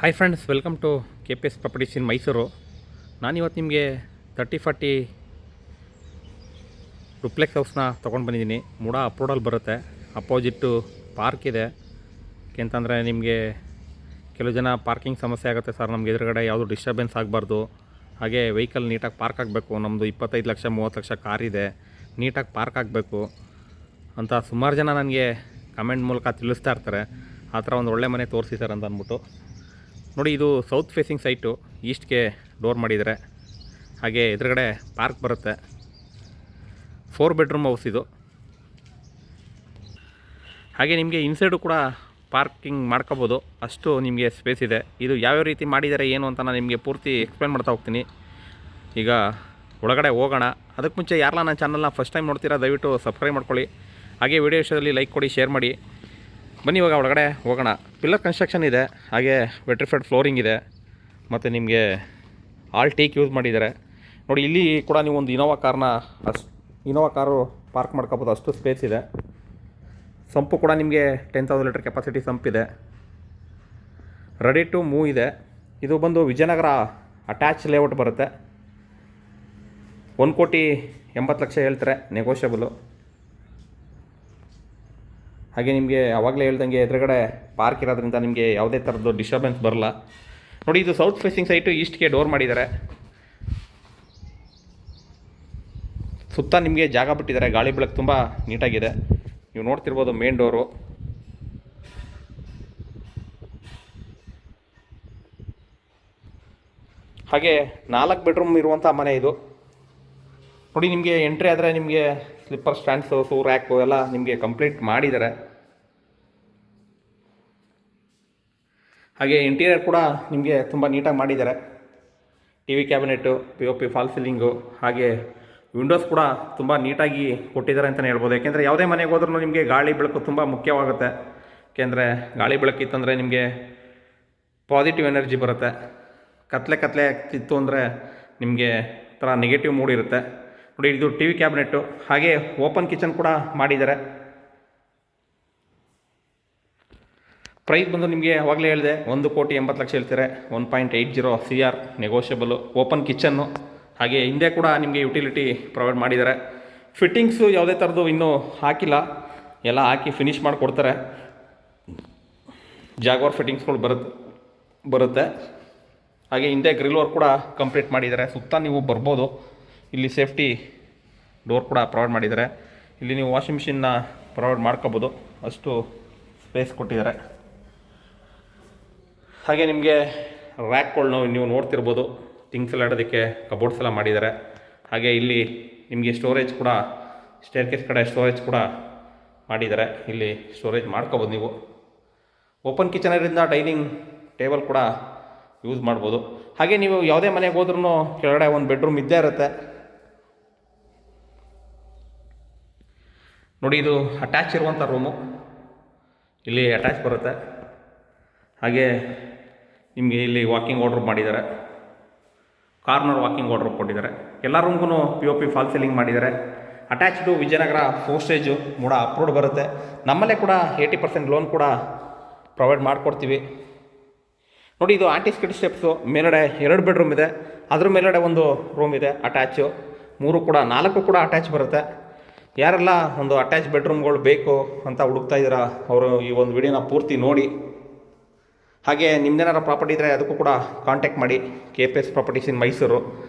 Hi friends, welcome to KPS properties in Mysuru. ನಾನಿವತ್ತು ನಿಮಗೆ 30-40 duplex ಹೌಸ್ನ ತೊಗೊಂಡು ಬಂದಿದ್ದೀನಿ. ಮೂಡ ಅಪ್ರೋಡಲ್ಲಿ ಬರುತ್ತೆ. ಅಪೋಸಿಟ್ಟು ಪಾರ್ಕ್ ಇದೆ. ಯಾಕೆಂತಂದರೆ ನಿಮಗೆ ಕೆಲವು ಜನ ಪಾರ್ಕಿಂಗ್ ಸಮಸ್ಯೆ ಆಗುತ್ತೆ ಸರ್, ನಮಗೆ ಎದುರುಗಡೆ ಯಾವುದು ಡಿಸ್ಟರ್ಬೆನ್ಸ್ ಆಗಬಾರ್ದು, ಹಾಗೆ ವೆಹಿಕಲ್ ನೀಟಾಗಿ ಪಾರ್ಕ್ ಆಗಬೇಕು, ನಮ್ಮದು 25 ಲಕ್ಷ 30 ಲಕ್ಷ ಕಾರಿದೆ, ನೀಟಾಗಿ ಪಾರ್ಕ್ ಆಗಬೇಕು ಅಂತ ಸುಮಾರು ಜನ ನನಗೆ ಕಮೆಂಟ್ ಮೂಲಕ ತಿಳಿಸ್ತಾ ಇರ್ತಾರೆ. ಆ ಥರ ಒಂದು ಒಳ್ಳೆ ಮನೆ ತೋರಿಸಿ ಸರ್ ಅಂತ ಅಂದ್ಬಿಟ್ಟು. ನೋಡಿ, ಇದು ಸೌತ್ ಫೇಸಿಂಗ್ ಸೈಟು, ಈಸ್ಟ್ಗೆ ಡೋರ್ ಮಾಡಿದ್ದಾರೆ. ಹಾಗೆ ಎದುರುಗಡೆ ಪಾರ್ಕ್ ಬರುತ್ತೆ. 4 ಬೆಡ್ರೂಮ್ ಹೌಸ್ ಇದು. ಹಾಗೆ ನಿಮಗೆ ಇನ್ಸೈಡು ಕೂಡ ಪಾರ್ಕಿಂಗ್ ಮಾಡ್ಕೋಬೋದು, ಅಷ್ಟು ನಿಮಗೆ ಸ್ಪೇಸ್ ಇದೆ. ಇದು ಯಾವ್ಯಾವ ರೀತಿ ಮಾಡಿದ್ದಾರೆ ಏನು ಅಂತ ನಾನು ನಿಮಗೆ ಪೂರ್ತಿ ಎಕ್ಸ್ಪ್ಲೇನ್ ಮಾಡ್ತಾ ಹೋಗ್ತೀನಿ. ಈಗ ಒಳಗಡೆ ಹೋಗೋಣ. ಅದಕ್ಕೆ ಮುಂಚೆ ಯಾರಲ್ಲ ನನ್ನ ಚಾನಲ್ನ ಫಸ್ಟ್ ಟೈಮ್ ನೋಡ್ತೀರಾ ದಯವಿಟ್ಟು ಸಬ್ಸ್ಕ್ರೈಬ್ ಮಾಡ್ಕೊಳ್ಳಿ. ಹಾಗೆ ವಿಡಿಯೋ ಇಷ್ಟದಲ್ಲಿ ಲೈಕ್ ಕೊಡಿ, ಶೇರ್ ಮಾಡಿ. ಬನ್ನಿ ಇವಾಗ ಒಳಗಡೆ ಹೋಗೋಣ. ಪಿಲ್ಲರ್ ಕನ್ಸ್ಟ್ರಕ್ಷನ್ ಇದೆ, ಹಾಗೆ ವೆಟ್ರಿಫೈಡ್ ಫ್ಲೋರಿಂಗ್ ಇದೆ, ಮತ್ತು ನಿಮಗೆ ಆಲ್ ಟೀಕ್ ಯೂಸ್ ಮಾಡಿದ್ದಾರೆ. ನೋಡಿ, ಇಲ್ಲಿ ಕೂಡ ನೀವು ಒಂದು ಇನೋವಾ ಕಾರು ಪಾರ್ಕ್ ಮಾಡ್ಕೋಬೋದು, ಅಷ್ಟು ಸ್ಪೇಸ್ ಇದೆ. ಸಂಪು ಕೂಡ ನಿಮಗೆ 10,000 ಲೀಟರ್ ಕೆಪಾಸಿಟಿ ಸಂಪಿದೆ. ರೆಡಿ ಟು ಮೂವ್ ಇದೆ. ಇದು ಬಂದು ವಿಜಯನಗರ ಅಟ್ಯಾಚ್ ಲೇಔಟ್ ಬರುತ್ತೆ. 1,80,00,000 ಹೇಳ್ತಾರೆ, ನೆಗೋಷಿಯಬಲು. ಹಾಗೆ ನಿಮಗೆ ಆವಾಗಲೇ ಹೇಳ್ದಂಗೆ ಎದುರುಗಡೆ ಪಾರ್ಕ್ ಇರೋದ್ರಿಂದ ನಿಮಗೆ ಯಾವುದೇ ಥರದ್ದು ಡಿಸ್ಟರ್ಬೆನ್ಸ್ ಬರಲ್ಲ. ನೋಡಿ, ಇದು ಸೌತ್ ಫೇಸಿಂಗ್ ಸೈಟು, ಈಸ್ಟ್ಗೆ ಡೋರ್ ಮಾಡಿದ್ದಾರೆ. ಸುತ್ತ ನಿಮಗೆ ಜಾಗ ಬಿಟ್ಟಿದ್ದಾರೆ, ಗಾಳಿ ಬೆಳಕು ತುಂಬ ನೀಟಾಗಿದೆ. ನೀವು ನೋಡ್ತಿರ್ಬೋದು ಮೇನ್ ಡೋರು. ಹಾಗೆ 4 ಬೆಡ್ರೂಮ್ ಇರುವಂಥ ಮನೆ ಇದು. ನೋಡಿ, ನಿಮಗೆ ಎಂಟ್ರಿ ಆದರೆ ನಿಮಗೆ ಸ್ಲಿಪ್ಪರ್ ಸ್ಟ್ಯಾಂಡ್ಸು, ರ್ಯಾಕು ಎಲ್ಲ ನಿಮಗೆ ಕಂಪ್ಲೀಟ್ ಮಾಡಿದ್ದಾರೆ. ಹಾಗೆ ಇಂಟೀರಿಯರ್ ಕೂಡ ನಿಮಗೆ ತುಂಬ ನೀಟಾಗಿ ಮಾಡಿದ್ದಾರೆ. TV cabinet, POP fall ceiling, ಹಾಗೆ ವಿಂಡೋಸ್ ಕೂಡ ತುಂಬ ನೀಟಾಗಿ ಕೊಟ್ಟಿದ್ದಾರೆ ಅಂತಲೇ ಹೇಳ್ಬೋದು. ಯಾಕೆಂದರೆ ಯಾವುದೇ ಮನೆಗೆ ಹೋದ್ರೂ ನಿಮಗೆ ಗಾಳಿ ಬೆಳಕು ತುಂಬ ಮುಖ್ಯವಾಗುತ್ತೆ. ಯಾಕೆಂದರೆ ಗಾಳಿ ಬೆಳಕಿತ್ತಂದರೆ ನಿಮಗೆ ಪಾಸಿಟಿವ್ ಎನರ್ಜಿ ಬರುತ್ತೆ. ಕತ್ಲೆ ಇತ್ತು ಅಂದರೆ ನಿಮಗೆ ಥರ ನೆಗೆಟಿವ್ ಮೂಡ್ ಇರುತ್ತೆ. ನೋಡಿ, ಇದು TV ಕ್ಯಾಬಿನೆಟ್ಟು, ಹಾಗೆ ಓಪನ್ ಕಿಚನ್ ಕೂಡ ಮಾಡಿದ್ದಾರೆ. ಪ್ರೈಸ್ ಬಂದು ನಿಮಗೆ ಆವಾಗಲೇ ಹೇಳಿದೆ, 1,80,00,000 ಹೇಳ್ತಾರೆ. 1.80 CR ನೆಗೋಷಿಯಬಲು. ಓಪನ್ ಕಿಚನ್ನು, ಹಾಗೆ ಹಿಂದೆ ಕೂಡ ನಿಮಗೆ ಯುಟಿಲಿಟಿ ಪ್ರೊವೈಡ್ ಮಾಡಿದ್ದಾರೆ. ಫಿಟ್ಟಿಂಗ್ಸು ಯಾವುದೇ ಥರದ್ದು ಇನ್ನೂ ಹಾಕಿಲ್ಲ, ಎಲ್ಲ ಹಾಕಿ ಫಿನಿಷ್ ಮಾಡಿಕೊಡ್ತಾರೆ. ಜಾಗ್ವಾರ್ ಫಿಟ್ಟಿಂಗ್ಸ್ಗಳು ಬರುತ್ತೆ. ಹಾಗೆ ಹಿಂದೆ ಗ್ರಿಲ್ ವರ್ಕ್ ಕೂಡ ಕಂಪ್ಲೀಟ್ ಮಾಡಿದ್ದಾರೆ. ಸುತ್ತ ನೀವು ಬರ್ಬೋದು. ಇಲ್ಲಿ ಸೇಫ್ಟಿ ಡೋರ್ ಕೂಡ ಪ್ರೊವೈಡ್ ಮಾಡಿದ್ದಾರೆ. ಇಲ್ಲಿ ನೀವು ವಾಷಿಂಗ್ ಮಿಷಿನ್ನ ಪ್ರೊವೈಡ್ ಮಾಡ್ಕೋಬೋದು, ಅಷ್ಟು ಸ್ಪೇಸ್ ಕೊಟ್ಟಿದ್ದಾರೆ. ಹಾಗೆ ನಿಮಗೆ ರ್ಯಾಕ್ಗಳನ್ನ ನೀವು ನೋಡ್ತಿರ್ಬೋದು, ಥಿಂಗ್ಸ್ ಎಲ್ಲ ಇಡೋದಕ್ಕೆ ಕಬೋರ್ಡ್ಸ್ ಎಲ್ಲ ಮಾಡಿದ್ದಾರೆ. ಹಾಗೆ ಇಲ್ಲಿ ನಿಮಗೆ ಸ್ಟೋರೇಜ್ ಕೂಡ, ಸ್ಟೇರ್ಕೇಸ್ ಕಡೆ ಸ್ಟೋರೇಜ್ ಕೂಡ ಮಾಡಿದ್ದಾರೆ. ಇಲ್ಲಿ ಸ್ಟೋರೇಜ್ ಮಾಡ್ಕೋಬೋದು ನೀವು. ಓಪನ್ ಕಿಚನ್ ಇರೋದ್ರಿಂದ ಡೈನಿಂಗ್ ಟೇಬಲ್ ಕೂಡ ಯೂಸ್ ಮಾಡ್ಬೋದು. ಹಾಗೆ ನೀವು ಯಾವುದೇ ಮನೆಗೆ ಹೋದ್ರೂ ಕೆಳಗಡೆ ಒಂದು ಬೆಡ್ರೂಮ್ ಇದ್ದೇ ಇರುತ್ತೆ. ನೋಡಿ, ಇದು ಅಟ್ಯಾಚ್ ಇರುವಂಥ ರೂಮು, ಇಲ್ಲಿ ಅಟ್ಯಾಚ್ ಬರುತ್ತೆ. ಹಾಗೆ ನಿಮಗೆ ಇಲ್ಲಿ ವಾಕಿಂಗ್ ವಾರ್ಡ್ರೋಬ್ ಮಾಡಿದ್ದಾರೆ, ಕಾರ್ನರ್ ವಾಕಿಂಗ್ ವಾರ್ಡ್ರೋಬ್ ಕೊಟ್ಟಿದ್ದಾರೆ. ಎಲ್ಲ ರೂಮ್ಗೂ POP ಫಾಲ್ ಸೀಲಿಂಗ್ ಮಾಡಿದ್ದಾರೆ. ಅಟ್ಯಾಚ್ಡು ವಿಜಯನಗರ 4 ಸ್ಟೇಜು ಮೂಡ ಅಪ್ರೂವ್ಡ್ ಬರುತ್ತೆ. ನಮ್ಮಲ್ಲೇ ಕೂಡ 80% ಲೋನ್ ಕೂಡ ಪ್ರೊವೈಡ್ ಮಾಡಿಕೊಡ್ತೀವಿ. ನೋಡಿ, ಇದು ಆಂಟಿಸ್ಕಿಡ್ ಸ್ಟೆಪ್ಸು. ಮೇಲ್ಗಡೆ 2 ಬೆಡ್ರೂಮ್ ಇದೆ, ಅದ್ರ ಮೇಲ್ಗಡೆ ಒಂದು ರೂಮ್ ಇದೆ ಅಟ್ಯಾಚು. 4 ಕೂಡ ಅಟ್ಯಾಚ್ ಬರುತ್ತೆ. ಯಾರೆಲ್ಲ ಒಂದು ಅಟ್ಯಾಚ್ ಬೆಡ್ರೂಮ್ಗಳು ಬೇಕು ಅಂತ ಹುಡುಕ್ತಾ ಇದ್ದೀರಾ ಅವರು ಈ ಒಂದು ವಿಡಿಯೋನ ಪೂರ್ತಿ ನೋಡಿ. ಹಾಗೆ ನಿಮ್ದೇನಾರ ಪ್ರಾಪರ್ಟಿ ಇದ್ದರೆ ಅದಕ್ಕೂ ಕೂಡ ಕಾಂಟ್ಯಾಕ್ಟ್ ಮಾಡಿ. KPS properties in Mysuru,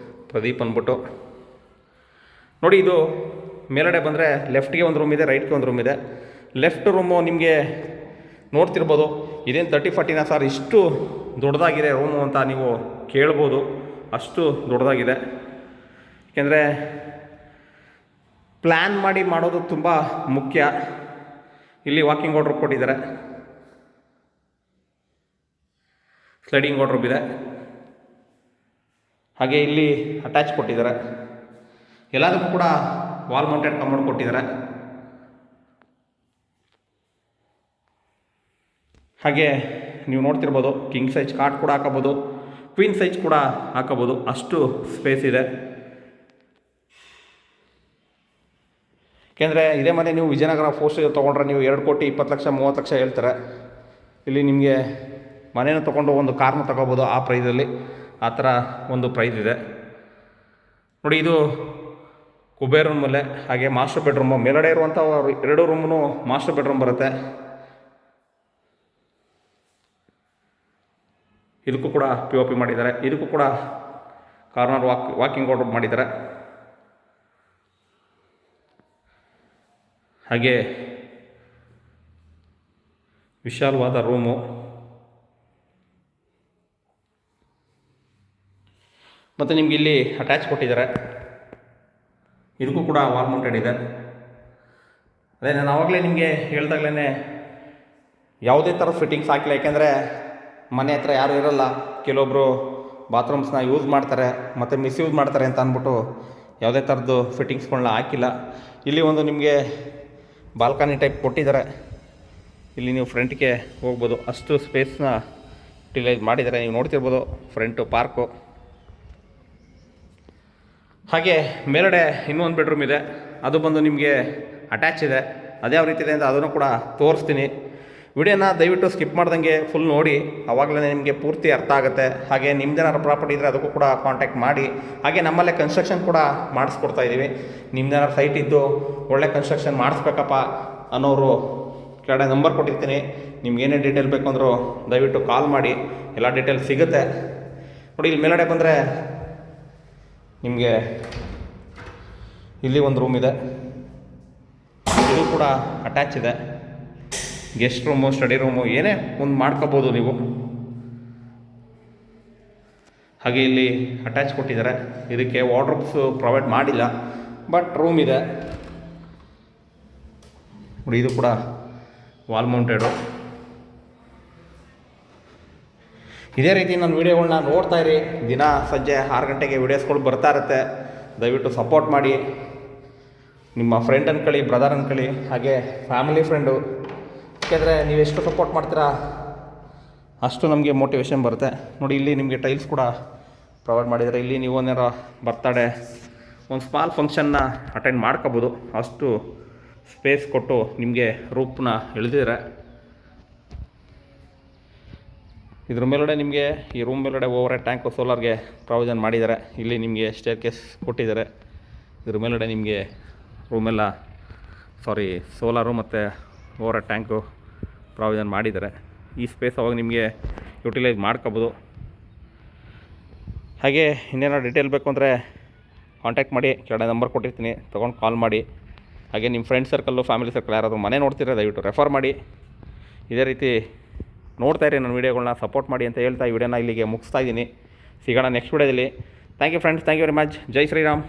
Pradeep ಅಂದ್ಬಿಟ್ಟು. ನೋಡಿ, ಇದು ಮೇಲ್ಗಡೆ ಬಂದರೆ ಲೆಫ್ಟ್ಗೆ ಒಂದು ರೂಮ್ ಇದೆ, ರೈಟ್ಗೆ ಒಂದು ರೂಮ್ ಇದೆ. ಲೆಫ್ಟ್ ರೂಮು ನಿಮಗೆ ನೋಡ್ತಿರ್ಬೋದು. ಇದೇನು 30-40 ಸರ್, ಇಷ್ಟು ದೊಡ್ಡದಾಗಿದೆ ರೂಮು ಅಂತ ನೀವು ಕೇಳ್ಬೋದು, ಅಷ್ಟು ದೊಡ್ಡದಾಗಿದೆ. ಏಕೆಂದರೆ ಪ್ಲ್ಯಾನ್ ಮಾಡಿ ಮಾಡೋದು ತುಂಬ ಮುಖ್ಯ. ಇಲ್ಲಿ ವಾಕಿಂಗ್ ವಾರ್ಡ್ರೋಬ್ ಕೊಟ್ಟಿದ್ದಾರೆ, ಸ್ಲೈಡಿಂಗ್ ವಾರ್ಡ್ರೋಬ್ ಇದೆ. ಹಾಗೆ ಇಲ್ಲಿ ಅಟ್ಯಾಚ್ ಕೊಟ್ಟಿದ್ದಾರೆ. ಎಲ್ಲದಕ್ಕೂ ಕೂಡ ವಾಲ್ ಮೌಂಟೆಡ್ ಕಮೋಡ್ ಕೊಟ್ಟಿದ್ದಾರೆ. ಹಾಗೆ ನೀವು ನೋಡ್ತಿರ್ಬೋದು, ಕಿಂಗ್ ಸೈಜ್ ಕಾಟ್ ಕೂಡ ಹಾಕೋಬೋದು, ಕ್ವೀನ್ ಸೈಜ್ ಕೂಡ ಹಾಕೋಬೋದು, ಅಷ್ಟು ಸ್ಪೇಸ್ ಇದೆ. ಏಕೆಂದರೆ ಇದೇ ಮನೆ ನೀವು ವಿಜಯನಗರ 4 ಸ್ಟೇಜ್ ತೊಗೊಂಡ್ರೆ ನೀವು 2,20,00,000 30 ಲಕ್ಷ ಹೇಳ್ತಾರೆ. ಇಲ್ಲಿ ನಿಮಗೆ ಮನೇನ ತೊಗೊಂಡು ಒಂದು ಕಾರ್ನ ತೊಗೋಬೋದು ಆ ಪ್ರೈಸಲ್ಲಿ. ಆ ಥರ ಒಂದು ಪ್ರೈಸ್ ಇದೆ ನೋಡಿ. ಇದು ಕುಬೇರ್ ರೂಮಲ್ಲೇ ಹಾಗೆ ಮಾಸ್ಟರ್ ಬೆಡ್ರೂಮು. ಮೇಲ್ಗಡೆ ಇರುವಂಥ 2 ರೂಮೂ ಮಾಸ್ಟರ್ ಬೆಡ್ರೂಮ್ ಬರುತ್ತೆ. ಇದಕ್ಕೂ ಕೂಡ POP ಮಾಡಿದ್ದಾರೆ. ಇದಕ್ಕೂ ಕೂಡ ಕಾರ್ನರ್ ವಾಕಿಂಗ್ ವಾರ್ಡ್ರೋಬ್ ಮಾಡಿದ್ದಾರೆ. ಹಾಗೆ ವಿಶಾಲವಾದ ರೂಮು. ಮತ್ತು ನಿಮ್ಗೆ ಇಲ್ಲಿ ಅಟ್ಯಾಚ್ ಕೊಟ್ಟಿದ್ದಾರೆ. ಇದಕ್ಕೂ ಕೂಡ ವಾಲ್ ಮೌಂಟೆಡ್ ಇದೆ. ಅದೇ ನಾನು ಆವಾಗಲೇ ನಿಮಗೆ ಹೇಳ್ದಾಗಲೇ ಯಾವುದೇ ಥರ ಫಿಟ್ಟಿಂಗ್ಸ್ ಹಾಕಿಲ್ಲ. ಯಾಕೆಂದರೆ ಮನೆ ಹತ್ರ ಯಾರೂ ಇರೋಲ್ಲ, ಕೆಲವೊಬ್ಬರು ಬಾತ್ರೂಮ್ಸ್ನ ಯೂಸ್ ಮಾಡ್ತಾರೆ ಮತ್ತು ಮಿಸ್ಯೂಸ್ ಮಾಡ್ತಾರೆ ಅಂತ ಅಂದ್ಬಿಟ್ಟು ಯಾವುದೇ ಥರದ್ದು ಫಿಟ್ಟಿಂಗ್ಸ್ಗಳನ್ನ ಹಾಕಿಲ್ಲ. ಇಲ್ಲಿ ಒಂದು ನಿಮಗೆ ಬಾಲ್ಕನಿ ಟೈಪ್ ಕೊಟ್ಟಿದ್ದಾರೆ. ಇಲ್ಲಿ ನೀವು ಫ್ರಂಟ್ಗೆ ಹೋಗ್ಬೋದು, ಅಷ್ಟು ಸ್ಪೇಸ್ನ ಯುಟಿಲೈಸ್ ಮಾಡಿದ್ದಾರೆ. ನೀವು ನೋಡ್ತಿರ್ಬೋದು ಫ್ರಂಟು ಪಾರ್ಕು. ಹಾಗೆ ಮೇಲ್ಗಡೆ ಇನ್ನೊಂದು ಬೆಡ್ರೂಮ್ ಇದೆ, ಅದು ಬಂದು ನಿಮಗೆ ಅಟ್ಯಾಚ್ ಇದೆ. ಅದ್ಯಾವ ರೀತಿ ಇದೆ ಅಂತ ಅದನ್ನು ಕೂಡ ತೋರಿಸ್ತೀನಿ. ವಿಡಿಯೋನ ದಯವಿಟ್ಟು ಸ್ಕಿಪ್ ಮಾಡ್ದಂಗೆ ಫುಲ್ ನೋಡಿ, ಆವಾಗಲೇ ನಿಮಗೆ ಪೂರ್ತಿ ಅರ್ಥ ಆಗುತ್ತೆ. ಹಾಗೆ ನಿಮ್ದೇನಾದ್ರು ಪ್ರಾಪರ್ಟಿ ಇದ್ದರೆ ಅದಕ್ಕೂ ಕೂಡ ಕಾಂಟ್ಯಾಕ್ಟ್ ಮಾಡಿ. ಹಾಗೆ ನಮ್ಮಲ್ಲೇ ಕನ್ಸ್ಟ್ರಕ್ಷನ್ ಕೂಡ ಮಾಡಿಸ್ಕೊಡ್ತಾ ಇದ್ದೀವಿ. ನಿಮ್ದೇನಾದ್ರು ಸೈಟ್ ಇದ್ದು ಒಳ್ಳೆ ಕನ್ಸ್ಟ್ರಕ್ಷನ್ ಮಾಡಿಸ್ಬೇಕಪ್ಪ ಅನ್ನೋರು ಕೆಳಗಡೆ ನಂಬರ್ ಕೊಟ್ಟಿರ್ತೀನಿ. ನಿಮ್ಗೆ ಏನೇ ಡೀಟೇಲ್ ಬೇಕು ಅಂದರೂ ದಯವಿಟ್ಟು ಕಾಲ್ ಮಾಡಿ, ಎಲ್ಲ ಡೀಟೇಲ್ ಸಿಗುತ್ತೆ. ನೋಡಿ ಇಲ್ಲಿ ಮೇಲ್ಗಡೆ ಬಂದರೆ ನಿಮಗೆ ಇಲ್ಲಿ ಒಂದು ರೂಮ್ ಇದೆ, ಇದು ಕೂಡ ಅಟ್ಯಾಚ್ ಇದೆ. ಗೆಸ್ಟ್ ರೂಮು, ಸ್ಟಡಿ ರೂಮು ಏನೇ ಒಂದು ಮಾಡ್ಕೋಬೋದು ನೀವು. ಹಾಗೆ ಇಲ್ಲಿ ಅಟ್ಯಾಚ್ ಕೊಟ್ಟಿದ್ದಾರೆ. ಇದಕ್ಕೆ ವಾರ್ಡ್ರೋಬ್ಸು ಪ್ರೊವೈಡ್ ಮಾಡಿಲ್ಲ, ಬಟ್ ರೂಮ್ ಇದೆ ನೋಡಿ. ಇದು ಕೂಡ ವಾಲ್ ಮೌಂಟೆಡು. ಇದೇ ರೀತಿ ನನ್ನ ವೀಡಿಯೋಗಳನ್ನ ನೋಡ್ತಾ ಇರಿ. ದಿನ ಸಂಜೆ 6 ಗಂಟೆಗೆ ವೀಡಿಯೋಸ್ಗಳು ಬರ್ತಾ ಇರುತ್ತೆ. ದಯವಿಟ್ಟು ಸಪೋರ್ಟ್ ಮಾಡಿ. ನಿಮ್ಮ ಫ್ರೆಂಡ್ ಅನ್ಕೊಳ್ಳಿ, ಬ್ರದರ್ ಅನ್ಕೊಳ್ಳಿ, ಹಾಗೆ ಫ್ಯಾಮಿಲಿ ಫ್ರೆಂಡು. ಯಾಕೆಂದರೆ ನೀವು ಎಷ್ಟು ಸಪೋರ್ಟ್ ಮಾಡ್ತೀರಾ ಅಷ್ಟು ನಮಗೆ ಮೋಟಿವೇಶನ್ ಬರುತ್ತೆ. ನೋಡಿ ಇಲ್ಲಿ ನಿಮಗೆ ಟೈಲ್ಸ್ ಕೂಡ ಪ್ರೊವೈಡ್ ಮಾಡಿದರೆ. ಇಲ್ಲಿ ನೀವು ಏನಾರ ಬರ್ತಡೇ ಒಂದು ಸ್ಮಾಲ್ ಫಂಕ್ಷನ್ನ ಅಟೆಂಡ್ ಮಾಡ್ಕೋಬೋದು, ಅಷ್ಟು ಸ್ಪೇಸ್ ಕೊಟ್ಟು ನಿಮಗೆ ರೂಪ್ನ ಎಳೆದಿದ್ದಾರೆ. ಇದ್ರ ಮೇಲ್ಗಡೆ ನಿಮಗೆ ಈ ರೂಮ್ ಮೇಲ್ಗಡೆ ಓವರ್ ಟ್ಯಾಂಕು ಸೋಲಾರ್ಗೆ ಪ್ರಾವಿಷನ್ ಮಾಡಿದ್ದಾರೆ. ಇಲ್ಲಿ ನಿಮಗೆ ಸ್ಟೇರ್ ಕೇಸ್ ಕೊಟ್ಟಿದ್ದಾರೆ. ಇದ್ರ ಮೇಲ್ಗಡೆ ನಿಮಗೆ ರೂಮೆಲ್ಲ ಸೋಲಾರು ಮತ್ತು ಓವರ್ ಟ್ಯಾಂಕು ಪ್ರಾವಿಷನ್ ಮಾಡಿದ್ದಾರೆ. ಈ ಸ್ಪೇಸ್ ಅವಾಗ ನಿಮಗೆ ಯುಟಿಲೈಸ್ ಮಾಡ್ಕೋಬೋದು. ಹಾಗೆ ಇನ್ನೇನೋ ಡೀಟೇಲ್ ಬೇಕು ಅಂದರೆ ಕಾಂಟ್ಯಾಕ್ಟ್ ಮಾಡಿ, ಕೆಳಗಡೆ ನಂಬರ್ ಕೊಟ್ಟಿರ್ತೀನಿ, ತೊಗೊಂಡು ಕಾಲ್ ಮಾಡಿ. ಹಾಗೆ ನಿಮ್ಮ ಫ್ರೆಂಡ್ ಸರ್ಕಲ್ಲು, ಫ್ಯಾಮಿಲಿ ಸರ್ಕಲ್ ಯಾರಾದರೂ ಮನೆ ನೋಡ್ತಿದ್ರೆ ದಯವಿಟ್ಟು ರೆಫರ್ ಮಾಡಿ. ಇದೇ ರೀತಿ ನೋಡ್ತಾ ಇರಿ ನನ್ನ ವೀಡಿಯೋಗಳನ್ನ, ಸಪೋರ್ಟ್ ಮಾಡಿ ಅಂತ ಹೇಳ್ತಾ ಈ ವಿಡಿಯೋನ ಇಲ್ಲಿಗೆ ಮುಗಿಸ್ತಾ ಇದ್ದೀನಿ. ಸಿಗೋಣ ನೆಕ್ಸ್ಟ್ ವೀಡಿಯೋದಲ್ಲಿ. Thank you friends, thank you very much. ಜೈ ಶ್ರೀರಾಮ್.